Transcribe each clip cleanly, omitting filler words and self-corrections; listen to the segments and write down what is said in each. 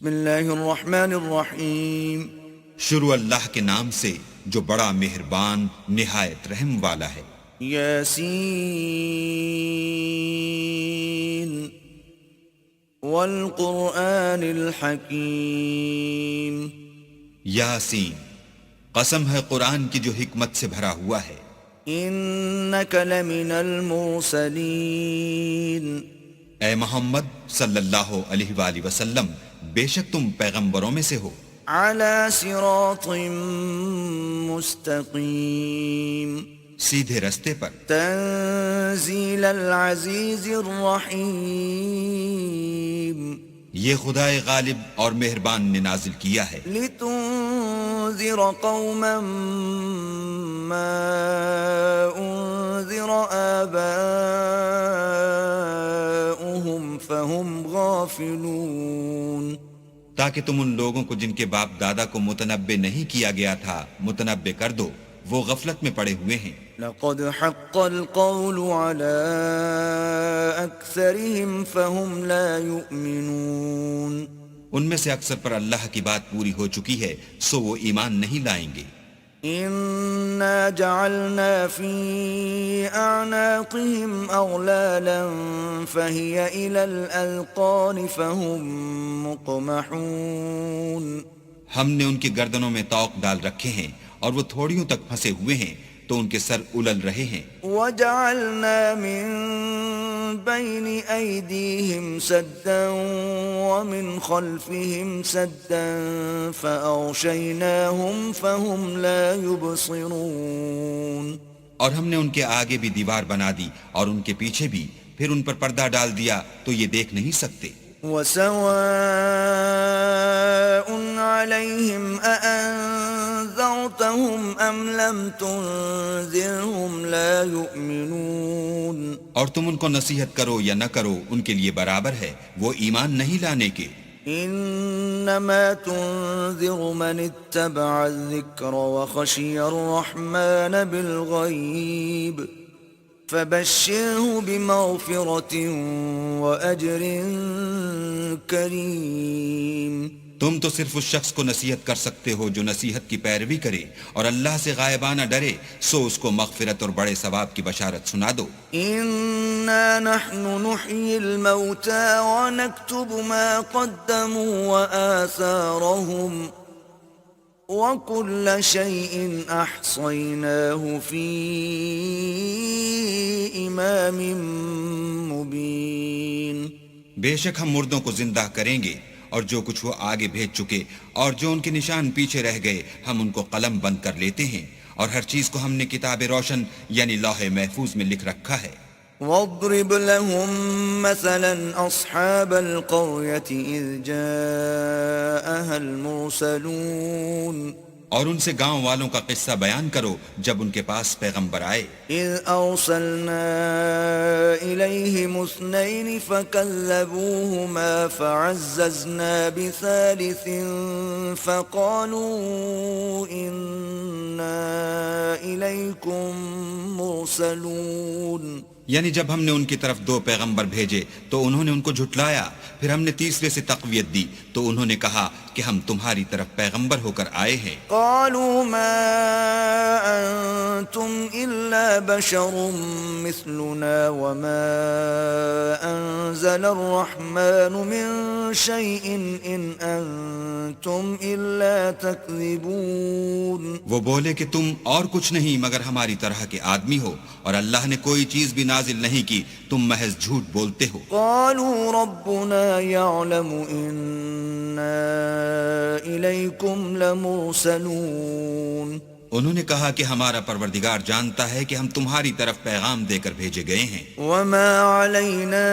بسم اللہ الرحمن الرحیم. شروع اللہ کے نام سے جو بڑا مہربان نہایت رحم والا ہے. یاسین والقرآن الحکیم. یاسین، قسم ہے قرآن کی جو حکمت سے بھرا ہوا ہے. انک لمن المرسلین. اے محمد صلی اللہ علیہ وآلہ وسلم، بے شک تم پیغمبروں میں سے ہو. علی صراط مستقیم. سیدھے رستے پر. تنزیل العزیز الرحیم. یہ خدائے غالب اور مہربان نے نازل کیا ہے. لتنذر قوما ما انذر آباؤهم فهم غافلون. تاکہ تم ان لوگوں کو جن کے باپ دادا کو متنبع نہیں کیا گیا تھا متنبع کر دو، وہ غفلت میں پڑے ہوئے ہیں. لقد حق القول على أكثرهم فهم لا يؤمنون. ان میں سے اکثر پر اللہ کی بات پوری ہو چکی ہے سو وہ ایمان نہیں لائیں گے. إنا جعلنا في أعناقهم أغلالا فهي إلى الأذقان فهم مقمحون. ہم نے ان کی گردنوں میں طوق ڈال رکھے ہیں اور وہ تھوڑیوں تک پھنسے ہوئے ہیں تو ان کے سر الل رہے ہیں. وجعلنا من بين أيديهم سدا ومن خلفهم سدا فأغشيناهم فهم لا يبصرون. اور ہم نے ان کے آگے بھی دیوار بنا دی اور ان کے پیچھے بھی، پھر ان پر پردہ ڈال دیا تو یہ دیکھ نہیں سکتے. وسواء عليهم أأنذرتهم أم لم تنذرهم لا يؤمنون. اور تم ان کو نصیحت کرو یا نہ کرو ان کے لیے برابر ہے، وہ ایمان نہیں لانے کے. انما تنذر من اتبع الذکر وخشی الرحمن بالغیب فبشره بمغفرة وأجر کریم. تم تو صرف اس شخص کو نصیحت کر سکتے ہو جو نصیحت کی پیروی کرے اور اللہ سے غائبانہ ڈرے، سو اس کو مغفرت اور بڑے ثواب کی بشارت سنا دو. انا نحن نحيي الموتى ونكتب ما قدموا وآثارهم وكل شيء احصيناه في امام مبين. بے شک ہم مردوں کو زندہ کریں گے اور جو کچھ وہ آگے بھیج چکے اور جو ان کے نشان پیچھے رہ گئے ہم ان کو قلم بند کر لیتے ہیں، اور ہر چیز کو ہم نے کتاب روشن یعنی لوح محفوظ میں لکھ رکھا ہے. واضرب لهم مثلا أصحاب القرية إذ جاءها المرسلون. اور ان سے گاؤں والوں کا قصہ بیان کرو جب ان کے پاس پیغمبر آئے. إذ أرسلنا إليهم اثنين فكذبوهما فعززنا بثالث فقالوا إنا إليكم مرسلون. یعنی جب ہم نے ان کی طرف دو پیغمبر بھیجے تو انہوں نے ان کو جھٹلایا، پھر ہم نے تیسرے سے تقویت دی تو انہوں نے کہا کہ ہم تمہاری طرف پیغمبر ہو کر آئے ہیں. قالوا ما أنتم إلا بشر مثلنا وما أنزل الرحمن من شيء إن أنتم إلا تكذبون. وہ بولے کہ تم اور کچھ نہیں مگر ہماری طرح کے آدمی ہو اور اللہ نے کوئی چیز بھی نازل نہیں کی، تم محض جھوٹ بولتے ہو. قالوا ربنا يعلم إنا إليكم لمرسلون. انہوں نے کہا کہ ہمارا پروردگار جانتا ہے کہ ہم تمہاری طرف پیغام دے کر بھیجے گئے ہیں. وما علينا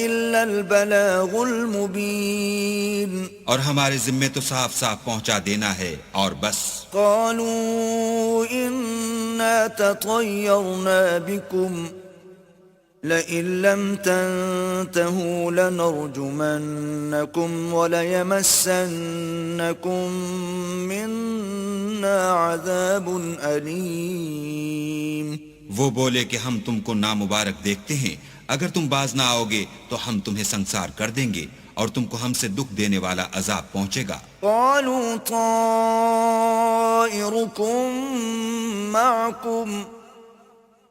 إلا البلاغ المبين. اور ہمارے ذمے تو صاف صاف پہنچا دینا ہے اور بس. قالوا إنا تطيرنا بكم لئن لم تنتهوا لنرجمنكم وليمسنكم منا عذاب أليم. وہ بولے کہ ہم تم کو نامبارک دیکھتے ہیں، اگر تم باز نہ آؤ گے تو ہم تمہیں سنسار کر دیں گے اور تم کو ہم سے دکھ دینے والا عذاب پہنچے گا۔ قالوا طائركم معكم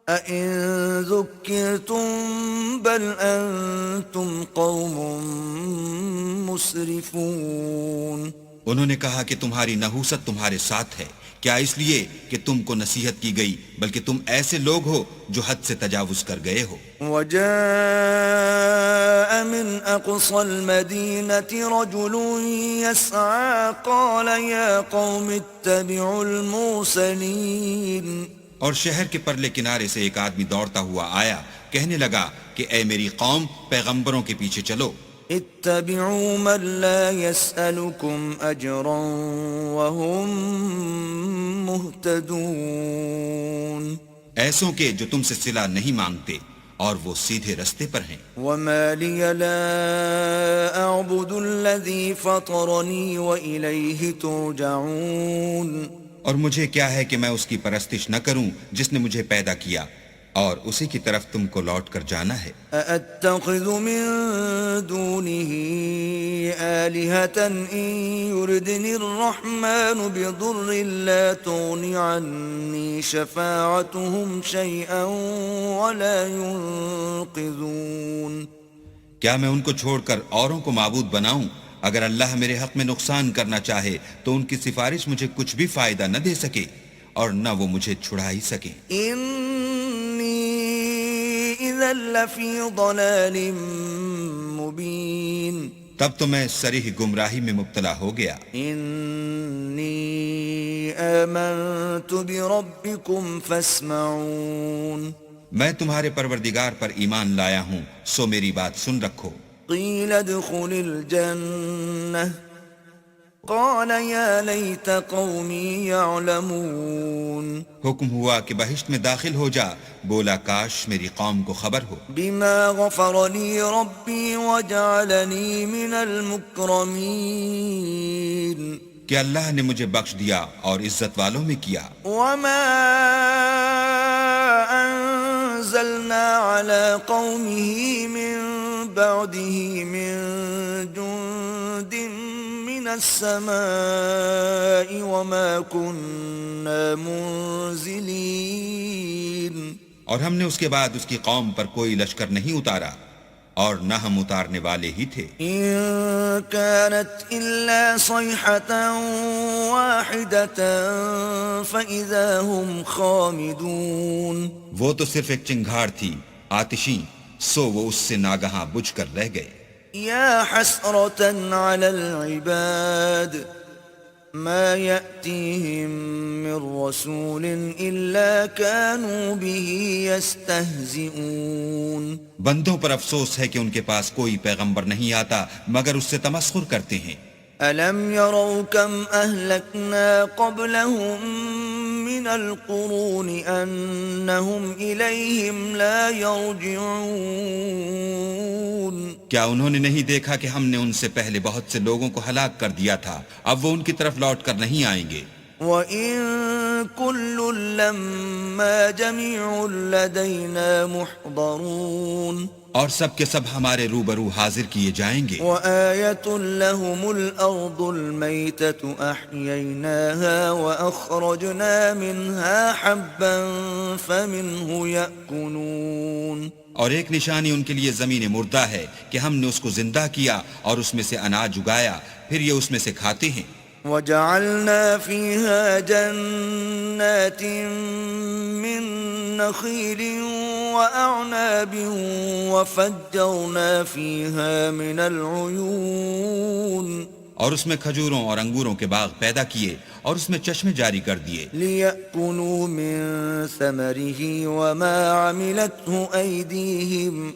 أئن ذكرتم بل أنتم قوم مسرفون۔ انہوں نے کہا کہ تمہاری نحوست تمہارے ساتھ ہے، کیا اس لیے کہ تم کو نصیحت کی گئی، بلکہ تم ایسے لوگ ہو جو حد سے تجاوز کر گئے ہو۔ وجاء من أقصى المدينة رجل يسعى قال يا قوم اتبعوا المرسلين۔ اور شہر کے پرلے کنارے سے ایک آدمی دوڑتا ہوا آیا، کہنے لگا کہ اے میری قوم، پیغمبروں کے پیچھے چلو۔ اتبعوا من لا يسألكم أجرا وهم مهتدون۔ ایسوں کے جو تم سے صلہ نہیں مانگتے اور وہ سیدھے رستے پر ہیں۔ وما لي لا أعبد الذي فطرني وإليه ترجعون۔ اور مجھے کیا ہے کہ میں اس کی پرستش نہ کروں جس نے مجھے پیدا کیا، اور اسی کی طرف تم کو لوٹ کر جانا ہے۔ أأتخذ من دونه آلهة إن يردني الرحمن بضر لا تغن عني شفاعتهم شيئا ولا ينقذون۔ کیا میں ان کو چھوڑ کر اوروں کو معبود بناؤں؟ اگر اللہ میرے حق میں نقصان کرنا چاہے تو ان کی سفارش مجھے کچھ بھی فائدہ نہ دے سکے اور نہ وہ مجھے چھڑا ہی سکے۔ إذا لفي ضلال مبين۔ تب تو میں صریح گمراہی میں مبتلا ہو گیا۔ إني آمنت بربكم فاسمعون۔ میں تمہارے پروردگار پر ایمان لایا ہوں، سو میری بات سن رکھو۔ قيل ادخل الجنة قال يا ليت قومي يعلمون۔ حکم ہوا کہ بہشت میں داخل ہو جا، بولا کاش میری قوم کو خبر ہو۔ بما غفر لي ربي وجعلني من المكرمين۔ کہ اللہ نے مجھے بخش دیا اور عزت والوں میں کیا۔ وما أنزلنا على قومه من بعده من جند من السماء وما كنا منزلين۔ اور ہم نے اس کے بعد اس کی قوم پر کوئی لشکر نہیں اتارا اور نہ ہم اتارنے والے ہی تھے۔ إن كانت إلا صيحة واحدة فإذا هم خامدون۔ وہ تو صرف ایک چنگھاڑ تھی آتشیں، سو وہ اس سے ناگہاں بجھ کر رہ گئے۔ يا حسرة على العباد ما يأتيهم من رسول إلا كانوا به يستهزئون۔ بندوں پر افسوس ہے کہ ان کے پاس کوئی پیغمبر نہیں آتا مگر اس سے تمسخر کرتے ہیں۔ ألم يروا كم أهلكنا قبلهم من القرون أنهم إليهم لا يرجعون۔ کیا انہوں نے نہیں دیکھا کہ ہم نے ان سے پہلے بہت سے لوگوں کو ہلاک کر دیا تھا، اب وہ ان کی طرف لوٹ کر نہیں آئیں گے۔ وَإِن كُلٌّ لَّمَّا جَمِيعٌ لَّدَيْنَا مُحْضَرُونَ۔ اور سب کے سب ہمارے روبرو حاضر کیے جائیں گے۔ وَآيَةٌ لَّهُمُ الْأَرْضُ الْمَيْتَةُ أَحْيَيْنَاهَا وَأَخْرَجْنَا مِنْهَا حَبًّا فَمِنْهُ يَأْكُلُونَ۔ اور ایک نشانی ان کے لیے زمین مردہ ہے کہ ہم نے اس کو زندہ کیا اور اس میں سے اناج اگایا، پھر یہ اس میں سے کھاتے ہیں۔ وَجَعَلْنَا فِيهَا جَنَّاتٍ مِّن نَّخِيلٍ وَأَعْنَابٍ وَفَجَّرْنَا فِيهَا مِنَ الْعُيُونِ۔ اور اس میں کھجوروں اور انگوروں کے باغ پیدا کیے اور اس میں چشمے جاری کر دیے۔ لِيَأْكُلُوا مِن ثَمَرِهِ وَمَا عَمِلَتْهُ أَيْدِيهِمْ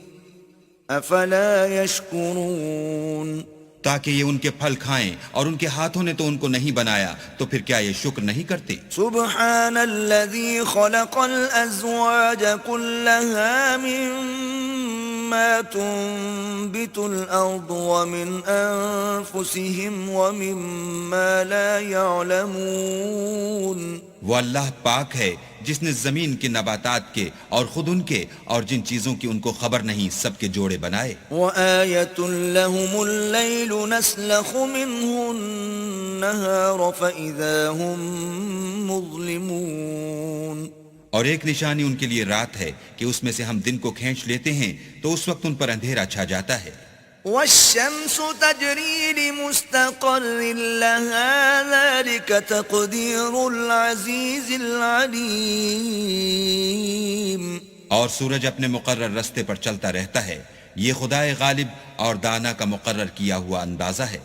أَفَلَا يَشْكُرُونَ۔ تاکہ یہ ان کے پھل کھائیں، اور ان کے ہاتھوں نے تو ان کو نہیں بنایا، تو پھر کیا یہ شکر نہیں کرتے؟ سبحان الذي خلق الأزواج كلها مما تنبت الأرض ومن أنفسهم ومما لا يعلمون۔ وہ اللہ پاک ہے جس نے زمین کے نباتات کے اور خود ان کے اور جن چیزوں کی ان کو خبر نہیں سب کے جوڑے بنائے. وآية لهم الليل نسلخ منه النهار فإذا هم مظلمون. اور ایک نشانی ان کے لیے رات ہے کہ اس میں سے ہم دن کو کھینچ لیتے ہیں تو اس وقت ان پر اندھیرا چھا جاتا ہے. والشمس تجري لمستقر لها ذلك تقدير العزيز العليم. اور سورج اپنے مقرر رستے پر چلتا رہتا ہے، یہ خدائے غالب اور دانا کا مقرر کیا ہوا اندازہ ہے.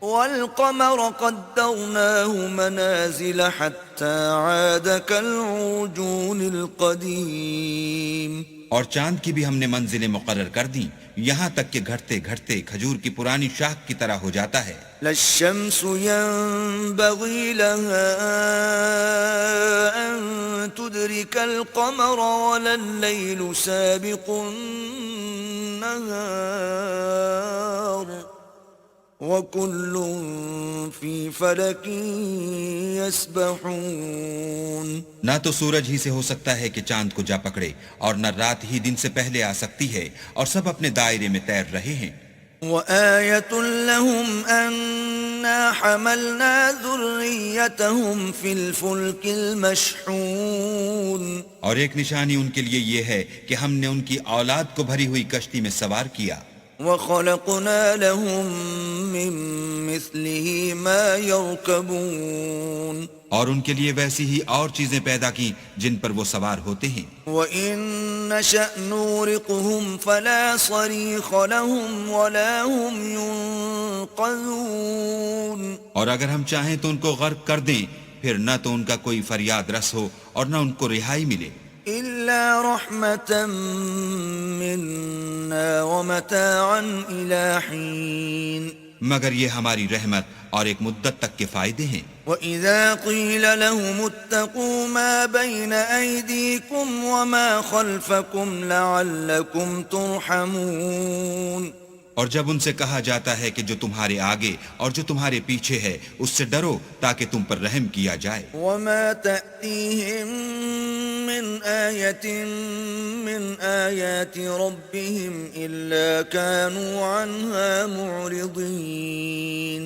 والقمر قدرناه منازل حتى عاد كالعرجون القديم. اور چاند کی بھی ہم نے منزلیں مقرر کر دیں یہاں تک کہ گھٹتے گھٹتے کھجور کی پرانی شاخ کی طرح ہو جاتا ہے. لا الشمس ينبغي لها أن تدرك القمر ولا الليل سابق النهار وكل في فلك يسبحون. نہ تو سورج ہی سے ہو سکتا ہے کہ چاند کو جا پکڑے اور نہ رات ہی دن سے پہلے آ سکتی ہے اور سب اپنے دائرے میں تیر رہے ہیں. وآية لهم أنا حملنا ذريتهم في الفلك المشحون. اور ایک نشانی ان کے لیے یہ ہے کہ ہم نے ان کی اولاد کو بھری ہوئی کشتی میں سوار کیا. وخلقنا لهم من مثله ما يركبون. اور ان کے لیے ویسی ہی اور چیزیں پیدا کی جن پر وہ سوار ہوتے ہیں. وَإِن نَّشَأْ نُغْرِقْهُمْ فَلَا صَرِيخَ لَهُمْ وَلَا هُمْ يُنقَذُونَ. اور اگر ہم چاہیں تو ان کو غرق کر دیں پھر نہ تو ان کا کوئی فریاد رس ہو اور نہ ان کو رہائی ملے. إِلَّا رَحْمَةً مِّنَّا وَمَتَاعًا إِلَىٰ حِينٍ. مگر یہ ہماری رحمت اور ایک مدت تک کے فائدے ہیں. وَإِذَا قِيلَ لَهُمُ اتَّقُوا مَا بَيْنَ أَيْدِيكُمْ وَمَا خَلْفَكُمْ لَعَلَّكُمْ تُرْحَمُونَ. اور جب ان سے کہا جاتا ہے کہ جو تمہارے آگے اور جو تمہارے پیچھے ہے اس سے ڈرو تاکہ تم پر رحم کیا جائے. وَمَا تَأْتِيهِم مِّنْ آيَةٍ مِّنْ آيَاتِ رَبِّهِمْ إِلَّا كَانُوا عَنْهَا مُعْرِضِينَ.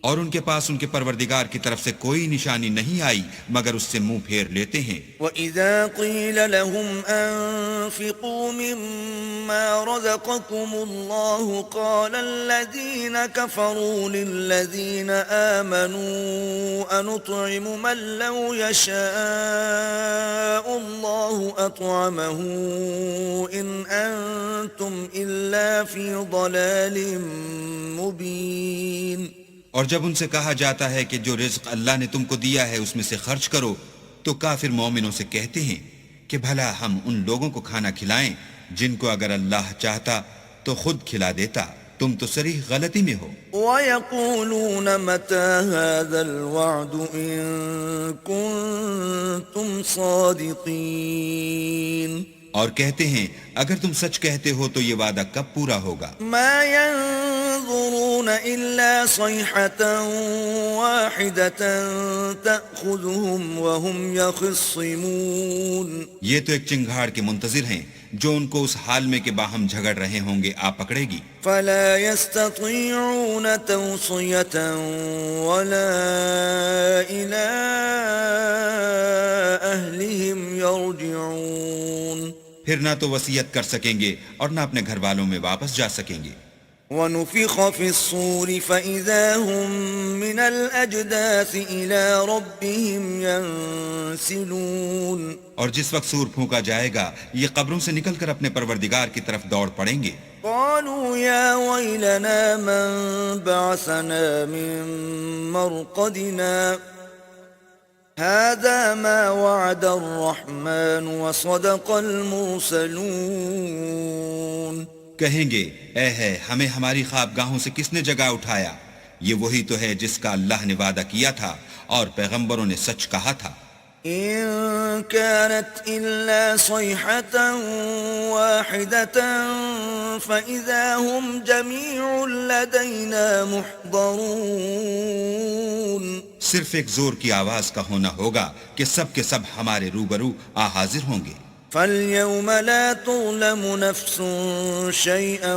اور ان کے پاس ان کے پروردگار کی طرف سے کوئی نشانی نہیں آئی مگر اس سے منہ پھیر لیتے ہیں. وَإِذَا قِيلَ لَهُمْ أَنفِقُوا مِمَّا رَزَقَكُمُ اللَّهُ قَالَ الَّذِينَ كَفَرُوا لِلَّذِينَ آمَنُوا أَنُطْعِمُ مَن لَّوْ يَشَاءُ اللَّهُ أَطْعَمَهُ إِنْ أَنتُمْ إِلَّا فِي ضَلَالٍ مُّبِينٍ. اور جب ان سے کہا جاتا ہے کہ جو رزق اللہ نے تم کو دیا ہے اس میں سے خرچ کرو تو کافر مومنوں سے کہتے ہیں کہ بھلا ہم ان لوگوں کو کھانا کھلائیں جن کو اگر اللہ چاہتا تو خود کھلا دیتا، تم تو صریح غلطی میں ہو. وَيَقُولُونَ مَتَى هَذَا الْوَعْدُ إِن كُنتُمْ صَادِقِينَ. اور کہتے ہیں اگر تم سچ کہتے ہو تو یہ وعدہ کب پورا ہوگا. مَا يَنظُرُونَ إِلَّا صَيْحَةً وَاحِدَةً تَأْخُذُهُمْ وَهُمْ يَخِصِّمُونَ. یہ تو ایک چنگھاڑ کے منتظر ہیں جو ان کو اس حال میں کہ باہم جھگڑ رہے ہوں گے آ پکڑے گی. فَلَا يَسْتَطِيعُونَ تَوْصِيَةً وَلَا إِلَىٰ أَهْلِهِمْ يَرْجِعُونَ. پھر نہ تو وصیت کر سکیں گے اور نہ اپنے گھر والوں میں واپس جا سکیں گے. وَنُفِخَ فِي الصُّورِ فَإِذَا هُم مِّنَ الْأَجْدَاثِ إِلَىٰ رَبِّهِمْ يَنسِلُونَ. اور جس وقت سور پھونکا جائے گا یہ قبروں سے نکل کر اپنے پروردگار کی طرف دوڑ پڑیں گے. قَالُوا يَا وَيْلَنَا مَن بَعَثَنَا مِن مَّرْقَدِنَا هَٰذَا مَا وَعَدَ الرَّحْمَٰنُ وَصَدَقَ الْمُرْسَلُونَ. کہیں گے اے ہے ہمیں ہماری خوابگاہوں سے کس نے جگا اٹھایا، یہ وہی تو ہے جس کا اللہ نے وعدہ کیا تھا اور پیغمبروں نے سچ کہا تھا. إن كانت إلا صيحة واحدة فإذا هم جميع لدينا محضرون. صرف ایک زور کی آواز کا ہونا ہوگا کہ سب کے سب ہمارے روبرو حاضر ہوں گے. فاليوم لا تظلم نفس شيئا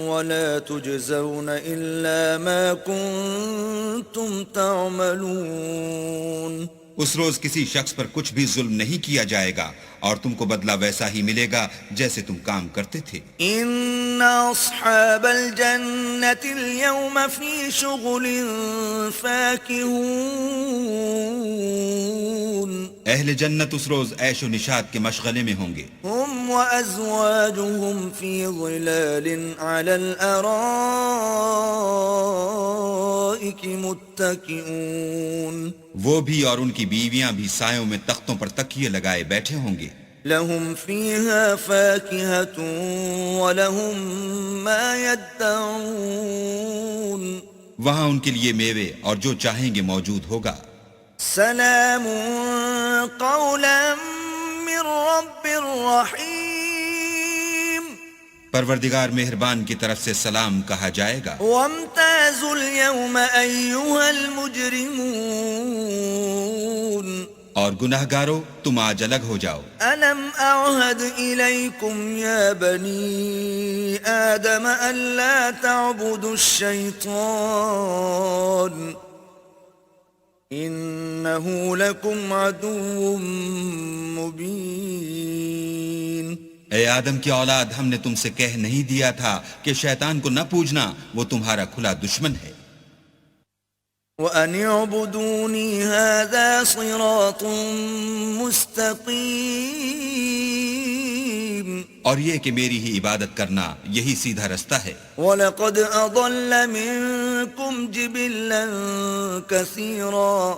ولا تجزون إلا ما كنتم تعملون. اس روز کسی شخص پر کچھ بھی ظلم نہیں کیا جائے گا اور تم کو بدلہ ویسا ہی ملے گا جیسے تم کام کرتے تھے. ان اصحاب الجنة اليوم في شغل فاكهون. اہل جنت اس روز عیش و نشاط کے مشغلے میں ہوں گے. هم وازواجهم في ظلال على الارائك متكئون. وہ بھی اور ان کی بیویاں بھی سایوں میں تختوں پر تکیے لگائے بیٹھے ہوں گے. لهم فيها فاكهة ولهم ما يدعون. وہاں ان کے لیے میوے اور جو چاہیں گے موجود ہوگا. سلام قولا من رب رحیم. پروردگار مہربان کی طرف سے سلام کہا جائے گا. وامتازوا اليوم أيها المجرمون. اور گناہ گارو تم آج الگ ہو جاؤ. ألم أعهد إليكم يا بني آدم ألا تعبدوا الشيطان إنه لكم عدو مبين. اے آدم کی اولاد، ہم نے تم سے کہہ نہیں دیا تھا کہ شیطان کو نہ پوجنا، وہ تمہارا کھلا دشمن ہے. وَأَنِ اعْبُدُونِي هَذَا صِرَاطٌ مُسْتَقِيمٌ. اور یہ کہ میری ہی عبادت کرنا یہی سیدھا رستہ ہے. وَلَقَدْ أَضَلَّ مِنكُمْ جِبِلًّا كَثِيرًا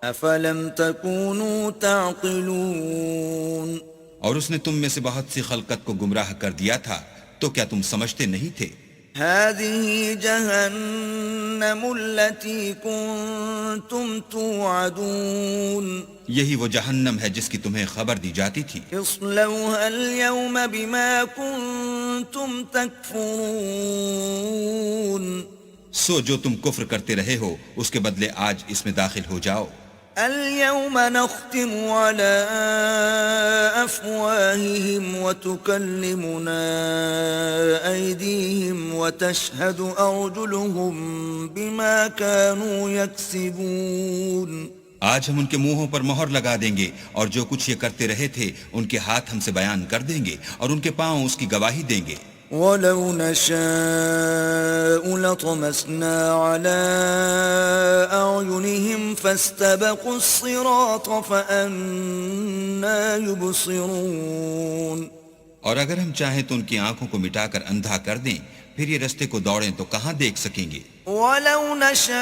أَفَلَمْ تَكُونُوا تَعْقِلُونَ. اور اس نے تم میں سے بہت سی خلقت کو گمراہ کر دیا تھا، تو کیا تم سمجھتے نہیں تھے؟ هذه جهنم التي كنتم توعدون. یہی وہ جہنم ہے جس کی تمہیں خبر دی جاتی تھی. اصلوها اليوم بما كنتم تكفرون. سو جو تم کفر کرتے رہے ہو اس کے بدلے آج اس میں داخل ہو جاؤ. اليوم نختم على أفواههم وتكلمنا أيديهم وتشهد أرجلهم بما كانوا يكسبون. آج ہم ان کے منہوں پر مہر لگا دیں گے اور جو کچھ یہ کرتے رہے تھے ان کے ہاتھ ہم سے بیان کر دیں گے اور ان کے پاؤں اس کی گواہی دیں گے. وَلَوْ نَشَاءُ لَطَمَسْنَا عَلَىٰ أَعْيُنِهِمْ فَاسْتَبَقُوا الصِّرَاطَ فَأَنَّىٰ يُبْصِرُونَ. اور اگر ہم چاہیں تو ان کی آنکھوں کو مٹا کر اندھا کر دیں، پھر یہ رستے کو دوڑیں تو کہاں دیکھ سکیں گے. وَلَوْ نَشَاءُ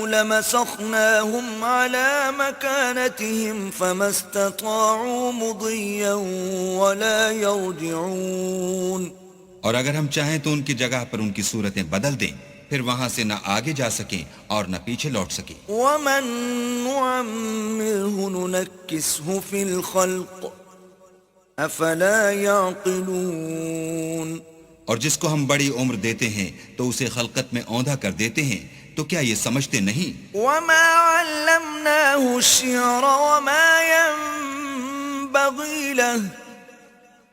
لَمَسَخْنَاهُمْ عَلَىٰ مَكَانَتِهِمْ فَمَا اسْتَطَاعُوا مُضِيًّا وَلَا يَرْجِعُونَ. اور اگر ہم چاہیں تو ان کی جگہ پر ان کی صورتیں بدل دیں، پھر وہاں سے نہ آگے جا سکیں اور نہ پیچھے لوٹ سکیں. وَمَن نُعَمِّرْهُ نُنَكِّسْهُ فِي الْخَلْقِ أَفَلَا يَعْقِلُونَ. اور جس کو ہم بڑی عمر دیتے ہیں تو اسے خلقت میں اوندھا کر دیتے ہیں، تو کیا یہ سمجھتے نہیں؟ وَمَا عَلَّمْنَاهُ الشِّعْرَ وَمَا يَنبَغِي لَهُ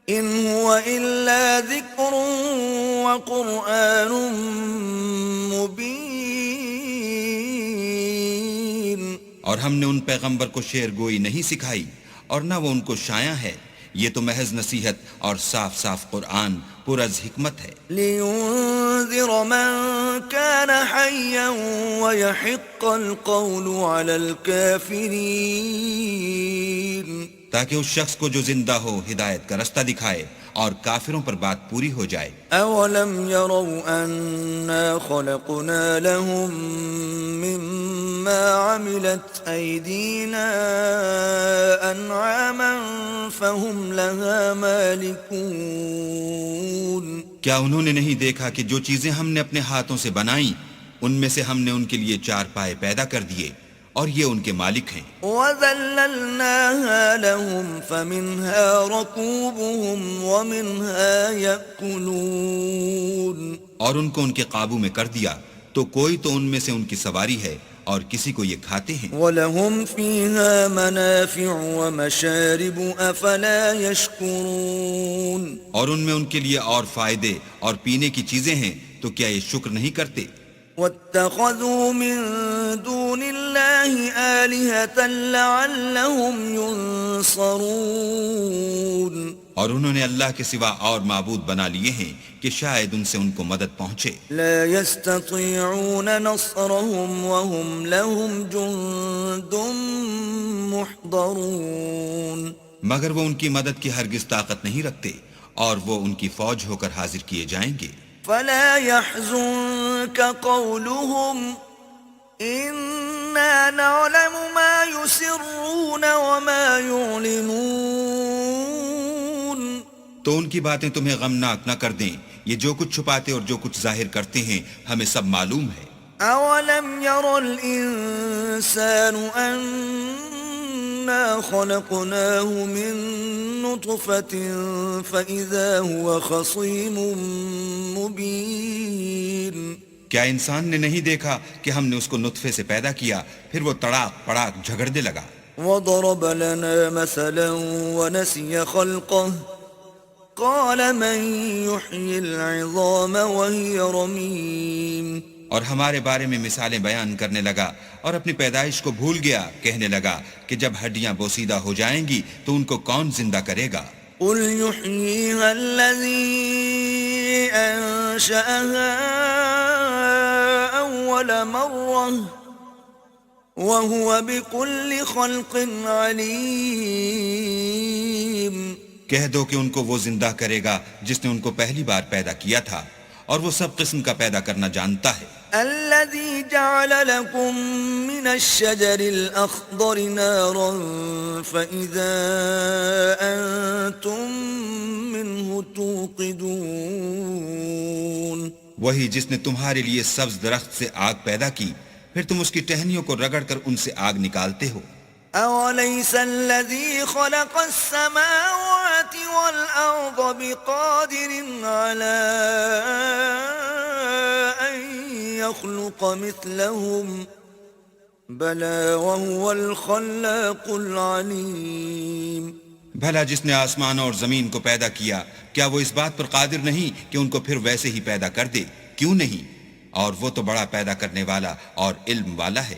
إِنْ هُوَ إِلَّا ذِكْرٌ وَقُرْآنٌ مُبِينٌ. اور ہم نے ان پیغمبر کو شعر گوئی نہیں سکھائی اور نہ وہ ان کو شایع ہے، یہ تو محض نصیحت اور صاف صاف قرآن پر از حکمت ہے. لِيُنذِرَ مَن كَانَ حَيًّا وَيَحِقَّ الْقَوْلُ عَلَى الْكَافِرِينَ. تاکہ اس شخص کو جو زندہ ہو ہدایت کا رستہ دکھائے اور کافروں پر بات پوری ہو جائے. أَوَلَمْ يَرَوْا أَنَّا خَلَقْنَا لَهُم مِّمَّا عَمِلَتْ أَيْدِينَا أَنْعَامًا فَهُمْ لَهَا مَالِكُونَ. کیا انہوں نے نہیں دیکھا کہ جو چیزیں ہم نے اپنے ہاتھوں سے بنائیں ان میں سے ہم نے ان کے لیے چار پائے پیدا کر دیے اور یہ ان کے مالک ہیں. وَذَلَّلْنَاهَا لَهُمْ فَمِنْهَا رَكُوبُهُمْ وَمِنْهَا يَأْكُلُونَ اور ان کو ان کے قابو میں کر دیا تو کوئی تو ان میں سے ان کی سواری ہے اور کسی کو یہ کھاتے ہیں. وَلَهُمْ فِيهَا مَنَافِعُ وَمَشَارِبُ أَفَلَا يَشْكُرُونَ اور ان میں ان کے لیے اور فائدے اور پینے کی چیزیں ہیں تو کیا یہ شکر نہیں کرتے؟ وَاتَّخَذُوا مِن دُونِ اللَّهِ آلِهَةً لَعَلَّهُمْ يُنصَرُونَ اور انہوں نے اللہ کے سوا اور معبود بنا لیے ہیں کہ شاید ان سے ان کو مدد پہنچے. لا يستطيعون نصرهم وهم لهم جند محضرون مگر وہ ان کی مدد کی ہرگز طاقت نہیں رکھتے اور وہ ان کی فوج ہو کر حاضر کیے جائیں گے. فلا يحزنك قولهم إنا نعلم ما يسرون وما يعلنون تو ان کی باتیں تمہیں غمناک نہ کر دیں. یہ جو کچھ چھپاتے اور جو کچھ ظاہر کرتے ہیں ہمیں سب معلوم ہے. أولم ير الإنسان أنا خلقناه من نطفة فإذا هو خصيم مبين کیا انسان نے نہیں دیکھا کہ ہم نے اس کو نطفے سے پیدا کیا پھر وہ تڑاک پڑاک جھگڑنے لگا. وضرب لنا مثلا ونسي خلقه قال من يحيي العظام وهي رميم اور ہمارے بارے میں مثالیں بیان کرنے لگا اور اپنی پیدائش کو بھول گیا. کہنے لگا کہ جب ہڈیاں بوسیدہ ہو جائیں گی تو ان کو کون زندہ کرے گا؟ قل يحييها الذي أنشأها أول مرة وهو بكل خلق عليم کہہ دو کہ ان کو وہ زندہ کرے گا جس نے ان کو پہلی بار پیدا کیا تھا اور وہ سب قسم کا پیدا کرنا جانتا ہے. الذي جعل لكم من الشجر الأخضر نارا فإذا أنتم منه توقدون وہی جس نے تمہارے لیے سبز درخت سے آگ پیدا کی پھر تم اس کی ٹہنیوں کو رگڑ کر ان سے آگ نکالتے ہو. أوليس الذي خلق السماوات والأرض بقادر على أن يخلق مثلهم بلى وهو الخلاق العليم بھلا جس نے آسمان اور زمین کو پیدا کیا کیا وہ اس بات پر قادر نہیں کہ ان کو پھر ویسے ہی پیدا کر دے؟ کیوں نہیں؟ اور وہ تو بڑا پیدا کرنے والا اور علم والا ہے.